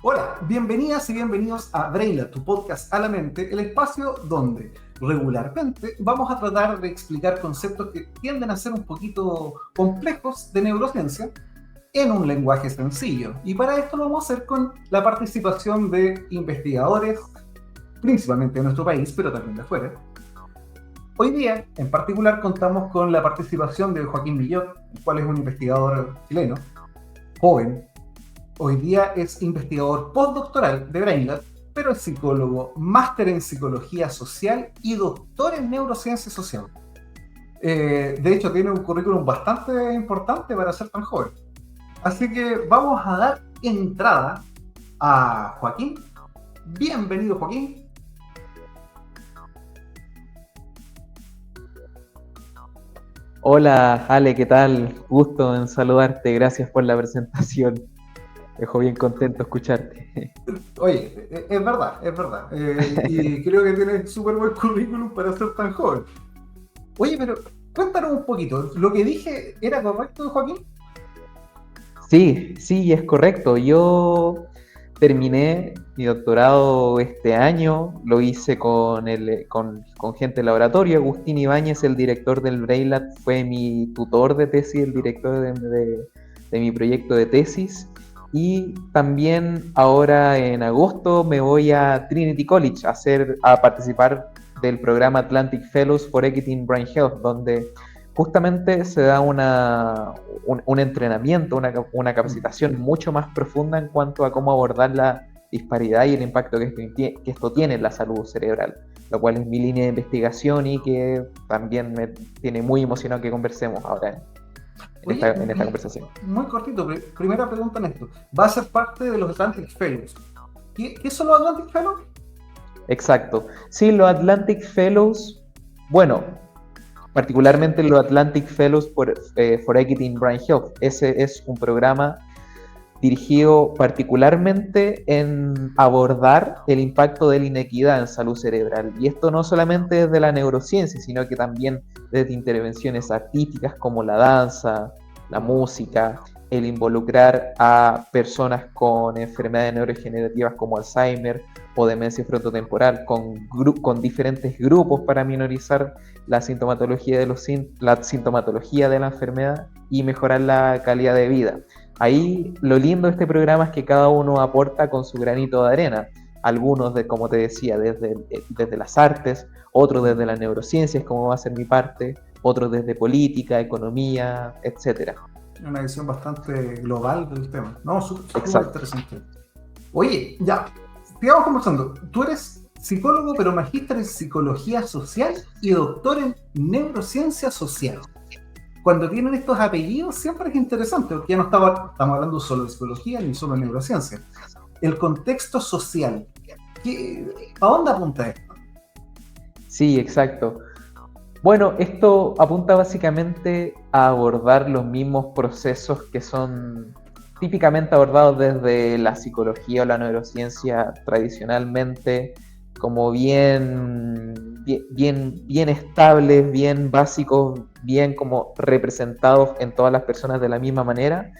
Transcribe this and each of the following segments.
Hola, bienvenidas y bienvenidos a Brainlab, tu podcast a la mente, el espacio donde regularmente vamos a tratar de explicar conceptos que tienden a ser un poquito complejos de neurociencia en un lenguaje sencillo. Y para esto lo vamos a hacer con la participación de investigadores, principalmente de nuestro país, pero también de afuera. Hoy día, en particular, contamos con la participación de Joaquín Millot, el cual es un investigador chileno, joven. Hoy día es investigador postdoctoral de Brainlab, pero es psicólogo, máster en psicología social y doctor en neurociencia social. De hecho, tiene un currículum bastante importante para ser tan joven. Así que vamos a dar entrada a Joaquín. Bienvenido, Joaquín. Hola, Ale, ¿qué tal? Gusto en saludarte, gracias por la presentación. Dejo bien contento escucharte. Oye, es verdad, es verdad. Y creo que tienes súper buen currículum para ser tan joven. Oye, pero cuéntanos un poquito. ¿Lo que dije era correcto, Joaquín? Sí, sí, es correcto. Yo terminé mi doctorado este año, lo hice con gente del laboratorio. Agustín Ibáñez, el director del Brainlab, fue mi tutor de tesis, el director de mi proyecto de tesis. Y también ahora en agosto me voy a Trinity College a participar del programa Atlantic Fellows for Equity in Brain Health, donde justamente se da un entrenamiento, una capacitación mucho más profunda en cuanto a cómo abordar la disparidad y el impacto que esto tiene en la salud cerebral, lo cual es mi línea de investigación y que también me tiene muy emocionado que conversemos ahora Oye, en esta conversación. muy cortito, primera pregunta en esto. ¿Va a ser parte de los Atlantic Fellows? ¿Qué son los Atlantic Fellows? Exacto. Sí, los Atlantic Fellows, bueno, particularmente los Atlantic Fellows for Equity in Brain Health. Ese es un programa dirigido particularmente en abordar el impacto de la inequidad en salud cerebral. Y esto no solamente desde la neurociencia, sino que también desde intervenciones artísticas como la danza, la música, el involucrar a personas con enfermedades neurodegenerativas como Alzheimer o demencia frontotemporal con diferentes grupos para minorizar la sintomatología de la enfermedad y mejorar la calidad de vida. Ahí lo lindo de este programa es que cada uno aporta con su granito de arena. Algunos, como te decía, desde las artes, otros desde las neurociencias, como va a ser mi parte, otros desde política, economía, etcétera. Una visión bastante global del tema. No, súper Exacto. interesante. Oye, ya, sigamos conversando. Tú eres psicólogo, pero magíster en psicología social y doctor en neurociencia social. Cuando tienen estos apellidos siempre es interesante, porque ya no estamos hablando solo de psicología ni solo de neurociencia. El contexto social. ¿A dónde apunta esto? Sí, exacto. Bueno, esto apunta básicamente a abordar los mismos procesos que son típicamente abordados desde la psicología o la neurociencia tradicionalmente, como bien estables, bien básicos, bien como representados en todas las personas de la misma manera,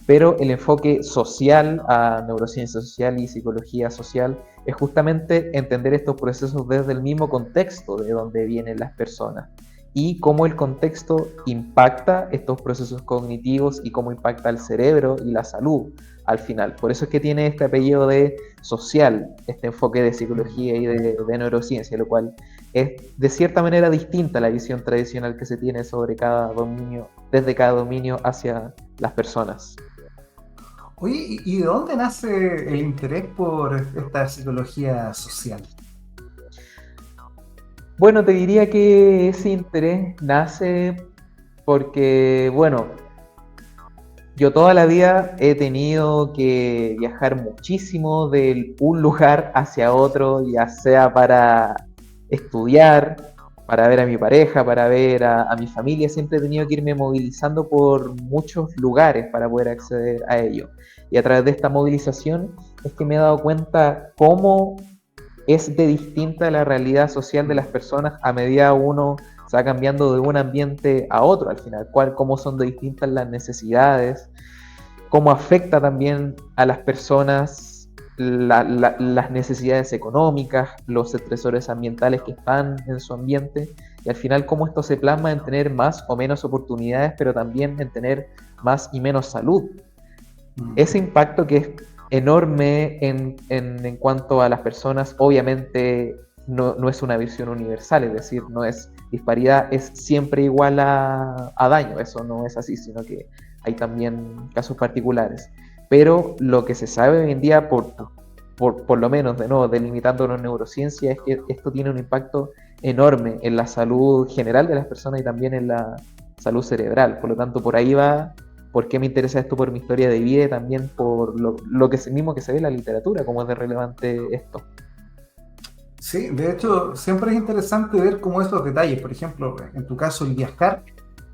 pero el enfoque social a neurociencia social y psicología social es justamente entender estos procesos desde el mismo contexto de donde vienen las personas y cómo el contexto impacta estos procesos cognitivos y cómo impacta el cerebro y la salud al final. Por eso es que tiene este apellido de social, este enfoque de psicología y de neurociencia, lo cual es de cierta manera distinta a la visión tradicional que se tiene sobre cada dominio, desde cada dominio hacia las personas. Oye, ¿y de dónde nace el interés por esta psicología social? Bueno, te diría que ese interés nace porque, bueno, yo toda la vida he tenido que viajar muchísimo de un lugar hacia otro, ya sea para estudiar, para ver a mi pareja, para ver a mi familia. Siempre he tenido que irme movilizando por muchos lugares para poder acceder a ello. Y a través de esta movilización es que me he dado cuenta cómo es de distinta la realidad social de las personas a medida uno se va cambiando de un ambiente a otro al final, cómo son de distintas las necesidades, cómo afecta también a las personas las necesidades económicas, los estresores ambientales que están en su ambiente, y al final cómo esto se plasma en tener más o menos oportunidades, pero también en tener más y menos salud. Ese impacto que es enorme en cuanto a las personas, obviamente no es una visión universal, es decir, no es disparidad, es siempre igual a daño, eso no es así, sino que hay también casos particulares. Pero lo que se sabe hoy en día, por lo menos, de nuevo, delimitándolo en neurociencia, es que esto tiene un impacto enorme en la salud general de las personas y también en la salud cerebral. Por lo tanto, por ahí va por qué me interesa esto, por mi historia de vida y también por lo que mismo que se ve en la literatura, cómo es de relevante esto. Sí, de hecho, siempre es interesante ver cómo estos detalles, por ejemplo, en tu caso, el viajar,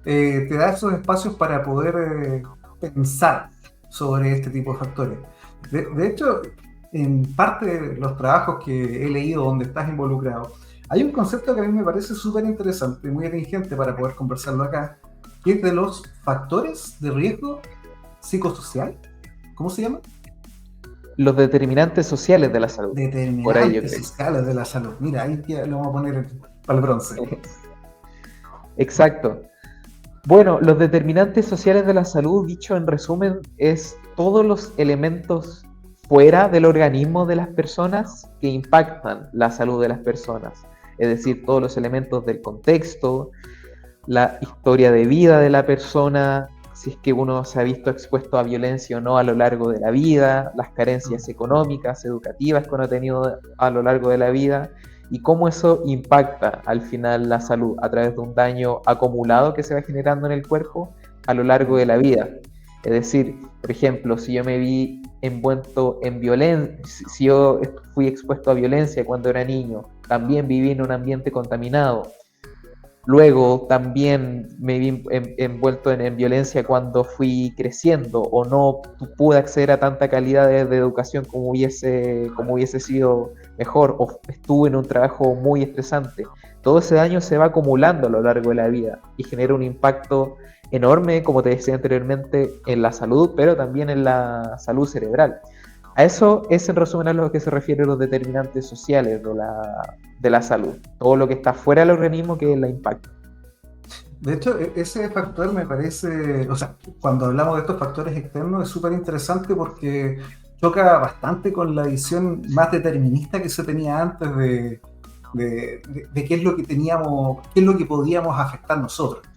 te da esos espacios para poder pensar sobre este tipo de factores. De hecho, en parte de los trabajos que he leído donde estás involucrado, hay un concepto que a mí me parece súper interesante, muy atingente para poder conversarlo acá, que es de los factores de riesgo psicosocial. ¿Cómo se llama? Los determinantes sociales de la salud. Por ahí yo Determinantes creo. sociales de la salud. Mira, ahí ya lo vamos a poner para el bronce. Exacto. Bueno, los determinantes sociales de la salud, dicho en resumen, es todos los elementos fuera del organismo de las personas que impactan la salud de las personas. Es decir, todos los elementos del contexto, la historia de vida de la persona, si es que uno se ha visto expuesto a violencia o no a lo largo de la vida, las carencias económicas, educativas que uno ha tenido a lo largo de la vida, y cómo eso impacta al final la salud a través de un daño acumulado que se va generando en el cuerpo a lo largo de la vida. Es decir, por ejemplo, si yo me vi envuelto en violencia, si yo fui expuesto a violencia cuando era niño, también viví en un ambiente contaminado. Luego también me vi envuelto en violencia cuando fui creciendo o no pude acceder a tanta calidad de educación como hubiese sido mejor, o estuve en un trabajo muy estresante. Todo ese daño se va acumulando a lo largo de la vida y genera un impacto enorme, como te decía anteriormente, en la salud, pero también en la salud cerebral. A eso es en resumen a lo que se refiere los determinantes sociales de la salud, todo lo que está fuera del organismo que la impacta. De hecho, ese factor me parece, o sea, cuando hablamos de estos factores externos es súper interesante porque choca bastante con la visión más determinista que se tenía antes de qué es lo que teníamos, qué es lo que podíamos afectar nosotros,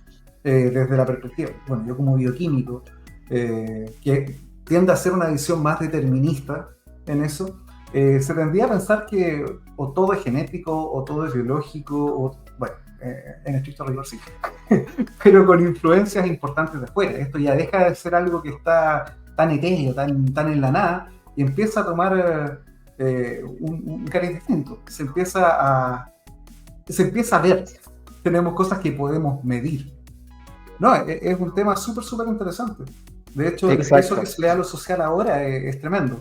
desde la perspectiva, bueno, yo como bioquímico, que tiende a ser una visión más determinista en eso, se tendría a pensar que o todo es genético, o todo es biológico, o, bueno, en estricto rigor sí, pero con influencias importantes de afuera. Esto ya deja de ser algo que está tan etéreo, tan en la nada, y empieza a tomar un cariz distinto. Se empieza a ver. Tenemos cosas que podemos medir. No, es un tema súper interesante. De hecho, el peso que se le da a lo social ahora es tremendo.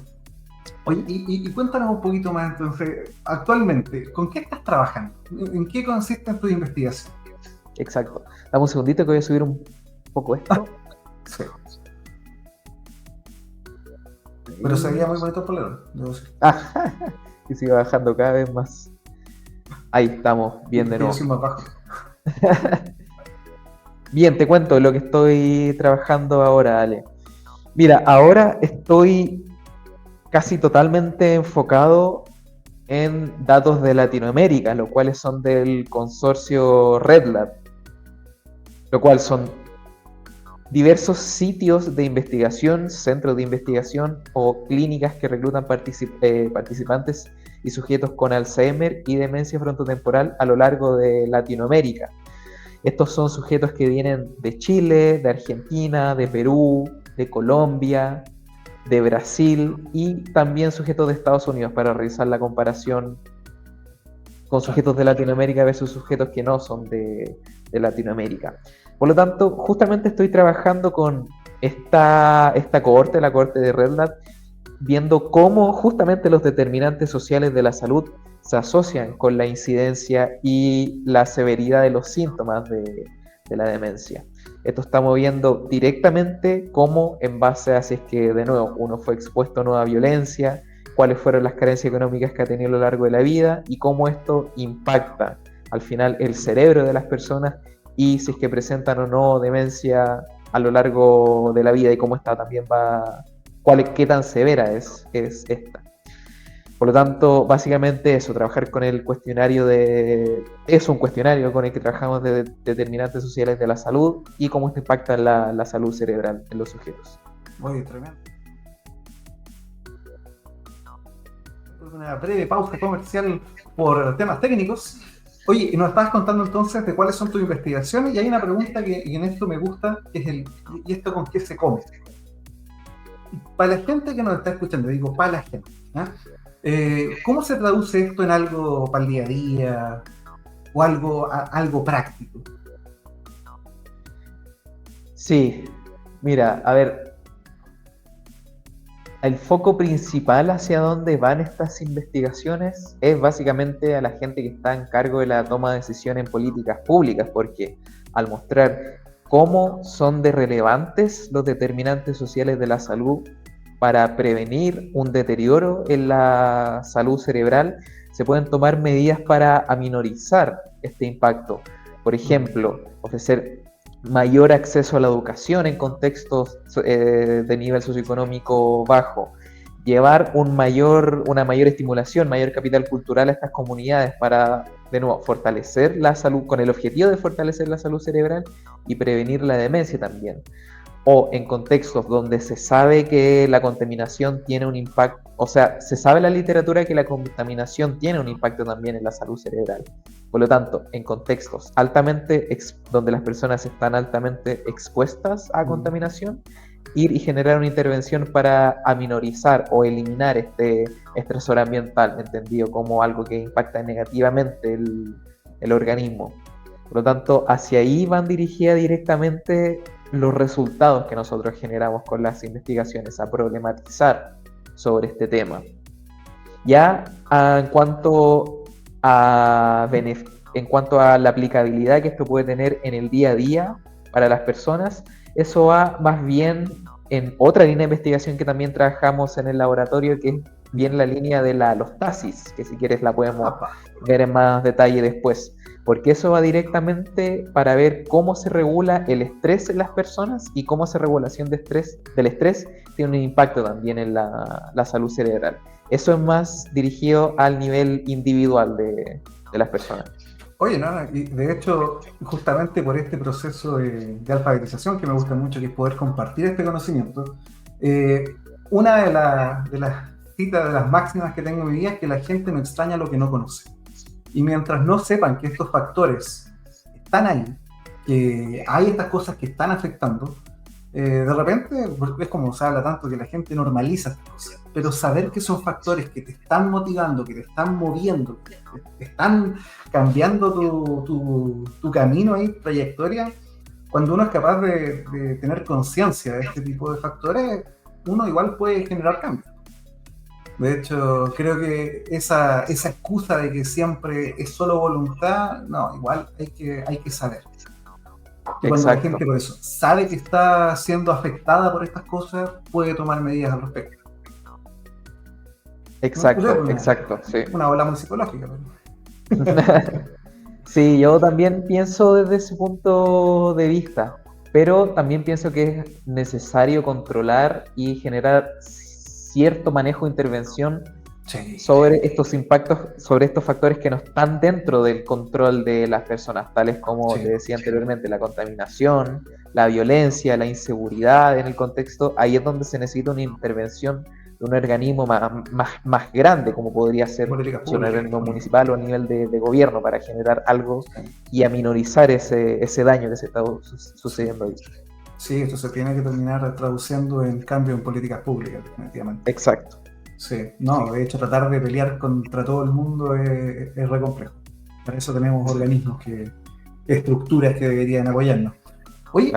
Oye, y cuéntanos un poquito más entonces, actualmente, ¿con qué estás trabajando? ¿En qué consiste tu investigación? Exacto. Dame un segundito que voy a subir un poco esto. Sí. Pero se veía muy bonito el polerón, debo decir. Y sigue bajando cada vez más. Ahí estamos, bien de nuevo. Yo soy más bajo. Bien, te cuento lo que estoy trabajando ahora, Ale. Mira, ahora estoy casi totalmente enfocado en datos de Latinoamérica, los cuales son del consorcio RedLab, lo cual son diversos sitios de investigación, centros de investigación o clínicas que reclutan participantes y sujetos con Alzheimer y demencia frontotemporal a lo largo de Latinoamérica. Estos son sujetos que vienen de Chile, de Argentina, de Perú, de Colombia, de Brasil y también sujetos de Estados Unidos para realizar la comparación con sujetos de Latinoamérica versus sujetos que no son de Latinoamérica. Por lo tanto, justamente estoy trabajando con esta cohorte, la cohorte de RedLab, viendo cómo justamente los determinantes sociales de la salud se asocian con la incidencia y la severidad de los síntomas de la demencia. Esto estamos viendo directamente cómo en base a si es que de nuevo uno fue expuesto a nueva violencia cuáles fueron las carencias económicas que ha tenido a lo largo de la vida y cómo esto impacta al final el cerebro de las personas y si es que presentan o no demencia a lo largo de la vida y cómo esta también va, qué tan severa es esta. Por lo tanto, básicamente eso, trabajar con el cuestionario es un cuestionario con el que trabajamos de determinantes sociales de la salud y cómo esto impacta en la salud cerebral en los sujetos. Muy tremendo. Una breve pausa comercial por temas técnicos. Oye, nos estabas contando entonces de cuáles son tus investigaciones y hay una pregunta que en esto me gusta, que es ¿y esto con qué se come? Para la gente que nos está escuchando, digo para la gente, ¿cómo se traduce esto en algo para el día a día o algo práctico? Sí, mira, a ver, el foco principal hacia donde van estas investigaciones es básicamente a la gente que está en cargo de la toma de decisiones en políticas públicas, porque al mostrar cómo son de relevantes los determinantes sociales de la salud para prevenir un deterioro en la salud cerebral, se pueden tomar medidas para aminorizar este impacto. Por ejemplo, ofrecer mayor acceso a la educación en contextos de nivel socioeconómico bajo, llevar una mayor estimulación, mayor capital cultural a estas comunidades para, de nuevo, fortalecer la salud, con el objetivo de fortalecer la salud cerebral y prevenir la demencia también. O en contextos donde se sabe que la contaminación tiene un impacto, o sea, se sabe en la literatura que la contaminación tiene un impacto también en la salud cerebral. Por lo tanto, en contextos donde las personas están altamente expuestas a contaminación, ir y generar una intervención para aminorizar o eliminar este estresor ambiental, entendido como algo que impacta negativamente el organismo. Por lo tanto, hacia ahí van dirigidas directamente los resultados que nosotros generamos con las investigaciones, a problematizar sobre este tema. Ya en cuanto a la aplicabilidad que esto puede tener en el día a día para las personas, eso va más bien en otra línea de investigación que también trabajamos en el laboratorio, que es bien la línea de la alostasis, que si quieres la podemos ver en más detalle después, porque eso va directamente para ver cómo se regula el estrés en las personas y cómo esa regulación del estrés tiene un impacto también en la salud cerebral. Eso es más dirigido al nivel individual de las personas. Oye, no, y de hecho, justamente por este proceso de alfabetización que me gusta mucho, que es poder compartir este conocimiento, una de las citas, de las máximas que tengo en mi vida es que la gente no extraña lo que no conoce. Y mientras no sepan que estos factores están ahí, que hay estas cosas que están afectando, de repente, es como se habla tanto que la gente normaliza estas cosas, pero saber que son factores que te están motivando, que te están moviendo, que te están cambiando tu camino y trayectoria, cuando uno es capaz de tener conciencia de este tipo de factores, uno igual puede generar cambios. De hecho, creo que esa excusa de que siempre es solo voluntad, no, igual hay que saber. Y cuando la gente por eso sabe que está siendo afectada por estas cosas, puede tomar medidas al respecto. Exacto, sí. Una ola muy psicológica. Sí, yo también pienso desde ese punto de vista, pero también pienso que es necesario controlar y generar cierto manejo de intervención sobre estos impactos, sobre estos factores que no están dentro del control de las personas, tales como te decía anteriormente, la contaminación, la violencia, la inseguridad en el contexto. Ahí es donde se necesita una intervención de un organismo más grande, como podría ser un organismo municipal o a nivel de gobierno, para generar algo y aminorizar ese daño que se está sucediendo ahí. Sí, esto se tiene que terminar traduciendo en cambio en políticas públicas, definitivamente. Exacto. Sí, no, de hecho tratar de pelear contra todo el mundo es re complejo. Para eso tenemos organismos estructuras que deberían apoyarnos. Oye,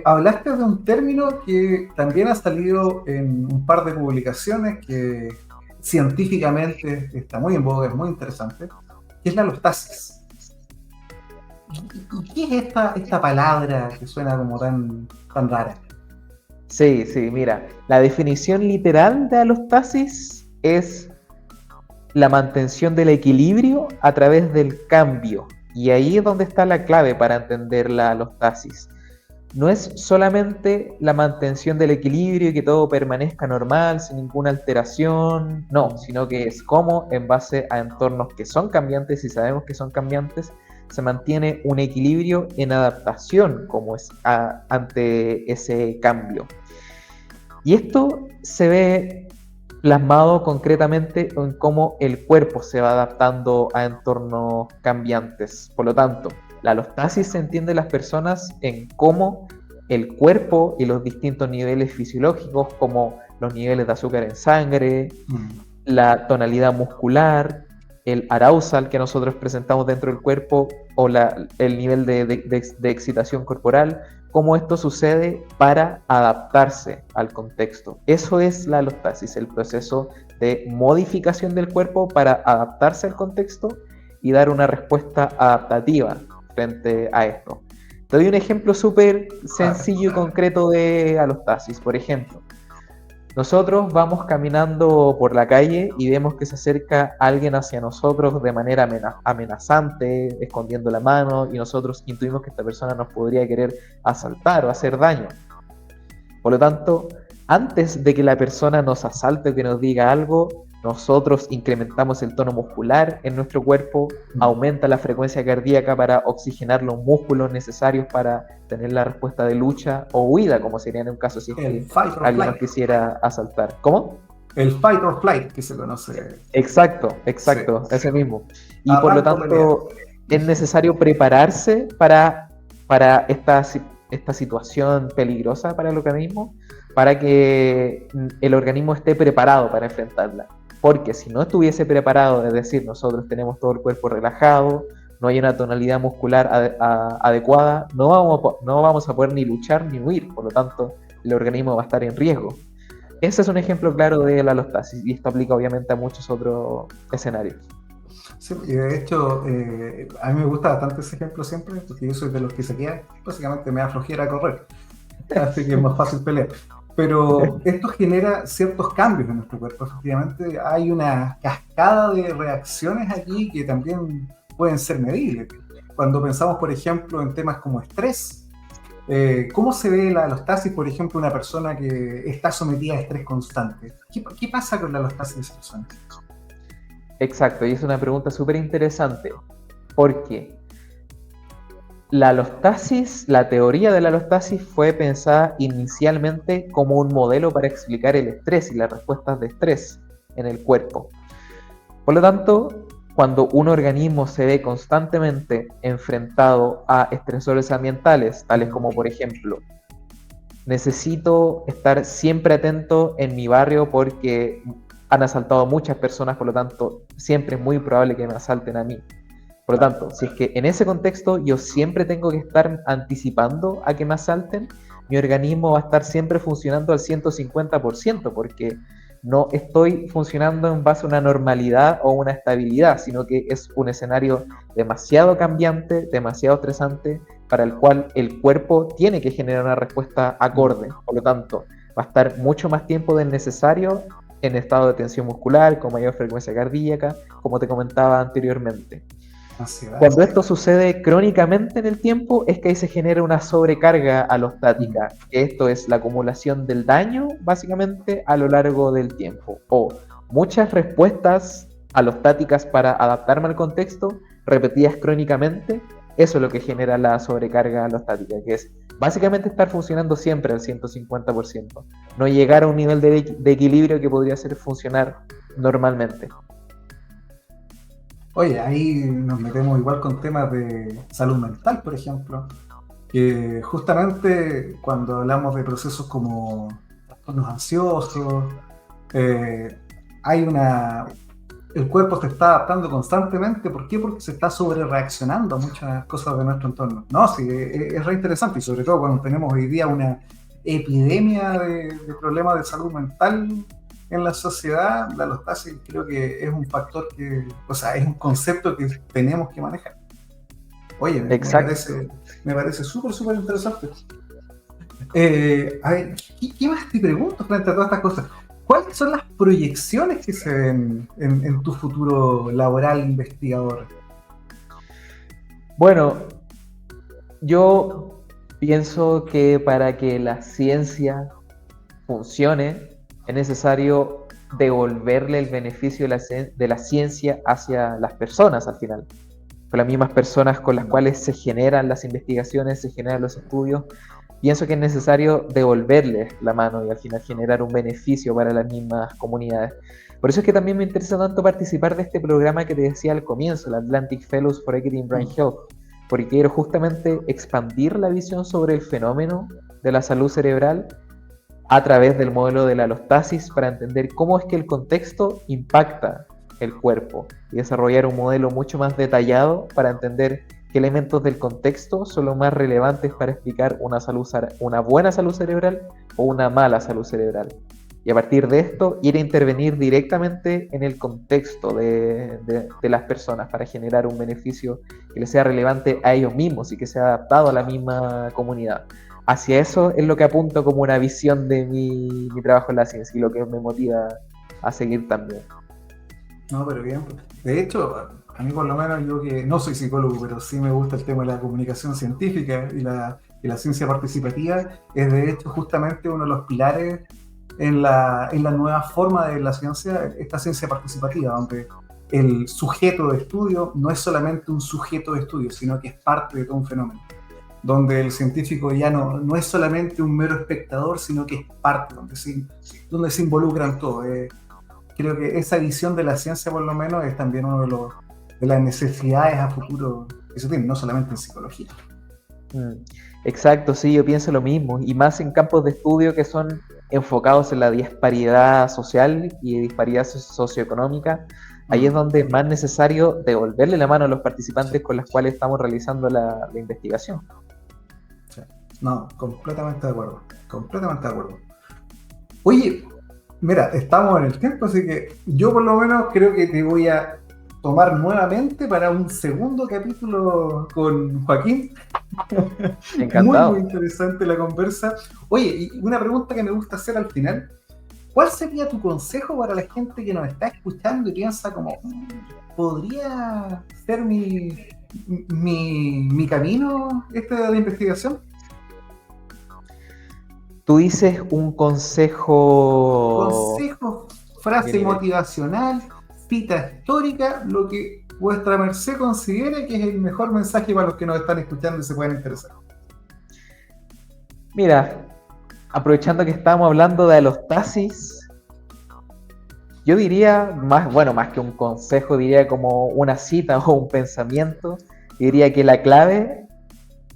hablaste de un término que también ha salido en un par de publicaciones que científicamente está muy en boga, es muy interesante, que es la alostasis. ¿Y qué es esta palabra que suena como tan rara? Sí, mira, la definición literal de alostasis es la mantención del equilibrio a través del cambio. Y ahí es donde está la clave para entender la alostasis. No es solamente la mantención del equilibrio y que todo permanezca normal, sin ninguna alteración, no, sino que es cómo en base a entornos que son cambiantes y sabemos que son cambiantes, se mantiene un equilibrio en adaptación como es ante ese cambio. Y esto se ve plasmado concretamente en cómo el cuerpo se va adaptando a entornos cambiantes. Por lo tanto, la alostasis se entiende en las personas en cómo el cuerpo y los distintos niveles fisiológicos, como los niveles de azúcar en sangre, la tonalidad muscular, el arousal que nosotros presentamos dentro del cuerpo o el nivel de excitación corporal, cómo esto sucede para adaptarse al contexto. Eso es la alostasis, el proceso de modificación del cuerpo para adaptarse al contexto y dar una respuesta adaptativa frente a esto. Te doy un ejemplo súper sencillo y concreto de alostasis. Por ejemplo, nosotros vamos caminando por la calle y vemos que se acerca alguien hacia nosotros de manera amenazante, escondiendo la mano, y nosotros intuimos que esta persona nos podría querer asaltar o hacer daño. Por lo tanto, antes de que la persona nos asalte o que nos diga algo, nosotros incrementamos el tono muscular en nuestro cuerpo, aumenta la frecuencia cardíaca para oxigenar los músculos necesarios para tener la respuesta de lucha o huida, como sería en un caso si es que alguien nos quisiera asaltar. ¿Cómo? El fight or flight, que se conoce. Exacto, sí. Ese mismo. Y por lo tanto, es necesario prepararse para esta situación peligrosa para el organismo, para que el organismo esté preparado para enfrentarla. Porque si no estuviese preparado, es decir, nosotros tenemos todo el cuerpo relajado, no hay una tonalidad muscular adecuada, no vamos a poder ni luchar ni huir, por lo tanto el organismo va a estar en riesgo. Ese es un ejemplo claro de la alostasis y esto aplica obviamente a muchos otros escenarios. Sí, y de hecho, a mí me gusta bastante ese ejemplo siempre, porque yo soy de los que se queda, básicamente me da flojera correr, así que es más fácil pelear. Pero esto genera ciertos cambios en nuestro cuerpo. Efectivamente, hay una cascada de reacciones aquí que también pueden ser medibles. Cuando pensamos, por ejemplo, en temas como estrés, ¿cómo se ve la alostasis, por ejemplo, una persona que está sometida a estrés constante? ¿Qué pasa con la alostasis de esa persona? Exacto, y es una pregunta súper interesante, porque la alostasis, la teoría de la alostasis fue pensada inicialmente como un modelo para explicar el estrés y las respuestas de estrés en el cuerpo. Por lo tanto, cuando un organismo se ve constantemente enfrentado a estresores ambientales, tales como, por ejemplo, necesito estar siempre atento en mi barrio porque han asaltado muchas personas, por lo tanto, siempre es muy probable que me asalten a mí. Por lo tanto, si es que en ese contexto yo siempre tengo que estar anticipando a que me asalten, mi organismo va a estar siempre funcionando al 150%, porque no estoy funcionando en base a una normalidad o una estabilidad, sino que es un escenario demasiado cambiante, demasiado estresante, para el cual el cuerpo tiene que generar una respuesta acorde. Por lo tanto, va a estar mucho más tiempo del necesario en estado de tensión muscular, con mayor frecuencia cardíaca, como te comentaba anteriormente. Cuando esto sucede crónicamente en el tiempo, es que ahí se genera una sobrecarga alostática. Esto es la acumulación del daño, básicamente, a lo largo del tiempo. O muchas respuestas alostáticas para adaptarme al contexto, repetidas crónicamente, eso es lo que genera la sobrecarga alostática, que es básicamente estar funcionando siempre al 150%. No llegar a un nivel de equilibrio que podría hacer funcionar normalmente. Oye, ahí nos metemos igual con temas de salud mental, por ejemplo, que justamente cuando hablamos de procesos como trastornos ansiosos, el cuerpo se está adaptando constantemente. ¿Por qué? Porque se está sobre reaccionando a muchas cosas de nuestro entorno. No, sí, es re interesante, y sobre todo cuando tenemos hoy día una epidemia de problemas de salud mental en la sociedad. La alostasis creo que es un factor es un concepto que tenemos que manejar. Oye, me parece súper interesante. A ver, ¿qué más te pregunto frente a todas estas cosas? ¿Cuáles son las proyecciones que se ven en tu futuro laboral investigador? Bueno, yo pienso que para que la ciencia funcione es necesario devolverle el beneficio de la ciencia hacia las personas al final. Con las mismas personas con las cuales se generan las investigaciones, se generan los estudios, pienso que es necesario devolverles la mano y al final generar un beneficio para las mismas comunidades. Por eso es que también me interesa tanto participar de este programa que te decía al comienzo, el Atlantic Fellows for Equity in Brain Health, porque quiero justamente expandir la visión sobre el fenómeno de la salud cerebral a través del modelo de la alostasis para entender cómo es que el contexto impacta el cuerpo y desarrollar un modelo mucho más detallado para entender qué elementos del contexto son los más relevantes para explicar una buena salud cerebral o una mala salud cerebral. Y a partir de esto, ir a intervenir directamente en el contexto de las personas para generar un beneficio que les sea relevante a ellos mismos y que sea adaptado a la misma comunidad. Hacia eso es lo que apunto como una visión de mi trabajo en la ciencia y lo que me motiva a seguir también. No, pero bien. De hecho, a mí por lo menos, yo que no soy psicólogo, pero sí me gusta el tema de la comunicación científica y la ciencia participativa, es de hecho justamente uno de los pilares en la nueva forma de la ciencia, esta ciencia participativa, donde el sujeto de estudio no es solamente un sujeto de estudio, sino que es parte de todo un fenómeno, donde el científico ya no es solamente un mero espectador, sino que es parte, donde se involucran todos. Creo que esa visión de la ciencia, por lo menos, es también uno de las necesidades a futuro que se tiene, no solamente en psicología. Exacto, sí, yo pienso lo mismo, y más en campos de estudio que son enfocados en la disparidad social y disparidad socioeconómica. Ahí es donde es más necesario devolverle la mano a los participantes con los cuales estamos realizando la investigación. Sí. No, completamente de acuerdo, completamente de acuerdo. Oye, mira, estamos en el tiempo, así que yo por lo menos creo que te voy a tomar nuevamente para un segundo capítulo con Joaquín. Encantado. Muy interesante la conversa. Oye, y una pregunta que me gusta hacer al final. ¿Cuál sería tu consejo para la gente que nos está escuchando y piensa como, ¿podría ser mi camino este de la investigación? Tú dices un consejo... Consejo, frase motivacional, cita histórica, lo que vuestra merced considere que es el mejor mensaje para los que nos están escuchando y se pueden interesar. Mira, aprovechando que estamos hablando de alostasis, yo diría, más que un consejo, diría como una cita o un pensamiento, diría que la clave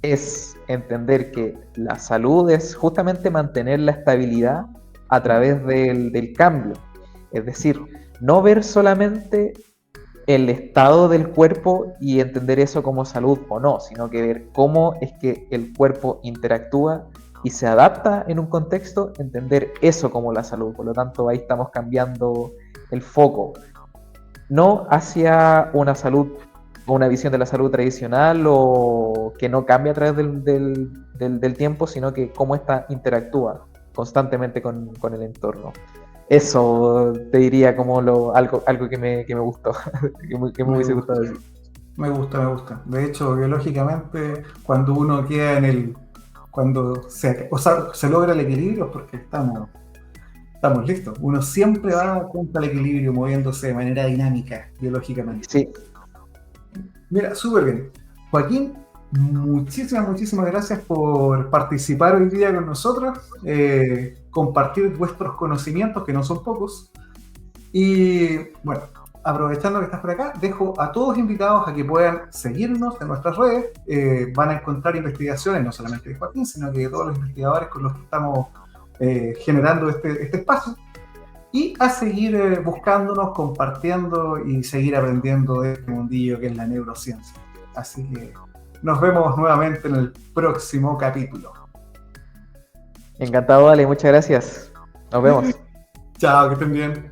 es entender que la salud es justamente mantener la estabilidad a través del cambio. Es decir, no ver solamente el estado del cuerpo y entender eso como salud o no, sino que ver cómo es que el cuerpo interactúa y se adapta en un contexto, entender eso como la salud. Por lo tanto, ahí estamos cambiando el foco, no hacia una salud o una visión de la salud tradicional o que no cambia a través del tiempo, sino que cómo esta interactúa constantemente con el entorno. Eso te diría como algo que me gustó, que me hubiese gustado decir. Me gusta. De hecho, biológicamente, cuando uno queda cuando se logra el equilibrio es porque estamos listos. Uno siempre va contra el equilibrio, moviéndose de manera dinámica, biológicamente. Sí. Mira, súper bien. Joaquín, muchísimas gracias por participar hoy día con nosotros, compartir vuestros conocimientos, que no son pocos. Y bueno, aprovechando que estás por acá, dejo a todos invitados a que puedan seguirnos en nuestras redes. Van a encontrar investigaciones, no solamente de Joaquín, sino que de todos los investigadores con los que estamos generando este espacio. Y a seguir buscándonos, compartiendo y seguir aprendiendo de este mundillo que es la neurociencia. Así que nos vemos nuevamente en el próximo capítulo. Encantado, Ale, muchas gracias. Nos vemos. Chao, que estén bien.